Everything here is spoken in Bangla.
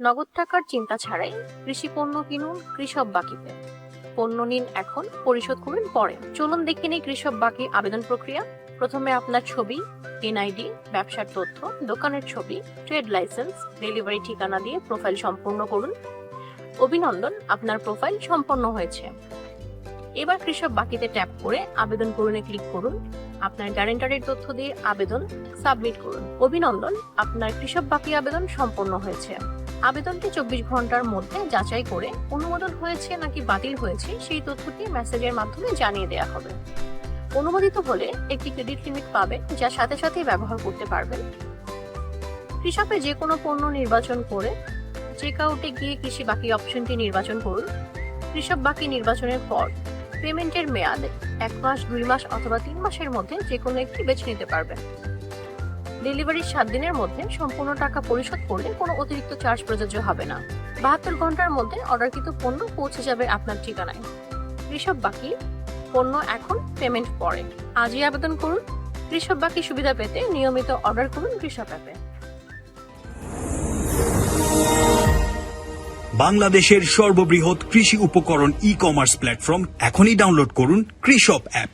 নগদ টাকার চিন্তা ছাড়াই কৃষি পণ্য কিনুন কৃষক বাকিতে। পণ্য নিন এখন, পরিশোধ করুন পরে। চলুন দেখে নিই কৃষক বাকি আবেদন প্রক্রিয়া। প্রথমে আপনার ছবি, এনআইডি, ব্যবসার তথ্য, দোকানের ছবি, ট্রেড লাইসেন্স, ডেলিভারি ঠিকানা দিয়ে প্রোফাইল সম্পূর্ণ করুন। অভিনন্দন, আপনার প্রোফাইল সম্পন্ন হয়েছে। এবার কৃষক বাকিতে ট্যাপ করে আবেদন করুনে ক্লিক করুন। আপনার গ্যারান্টারের তথ্য দিয়ে আবেদন সাবমিট করুন। অভিনন্দন, আপনার কৃষক বাকি আবেদন সম্পন্ন হয়েছে। আবেদনটি 24 ঘন্টার মধ্যে যাচাই করে অনুমোদন হয়েছে নাকি বাতিল হয়েছে সেই তথ্যটি মেসেজের মাধ্যমে জানিয়ে দেওয়া হবে। অনুমোদিত হলে একটি ক্রেডিট লিমিট পাবেন, যা সাথে সাথেই ব্যবহার করতে পারবেন। কৃষকের যে কোনো পণ্য নির্বাচন করে চেকআউটে গিয়ে কৃষি বাকি অপশনটি নির্বাচন করুন। কৃষক বাকি নির্বাচনের পর পেমেন্টের মেয়াদ 1 মাস, 2 মাস অথবা 3 মাসের মধ্যে যে কোনো একটি বেছে নিতে পারবেন। ডেলিভারির 7 দিনের মধ্যে সম্পূর্ণ টাকা পরিশোধ করলে কোনো অতিরিক্ত চার্জ প্রযোজ্য হবে না। 72 ঘন্টার মধ্যে অর্ডারকৃত পণ্য পৌঁছে যাবে আপনার ঠিকানায়। কৃষক বাকি, পণ্য এখন, পেমেন্ট পরে। আজই আবেদন করুন। কৃষক বাকি সুবিধা পেতে নিয়মিত অর্ডার করুন কৃষক অ্যাপে। বাংলাদেশের সর্ববৃহৎ কৃষি উপকরণ ই-কমার্স প্ল্যাটফর্ম, এখনই ডাউনলোড করুন কৃষক অ্যাপ।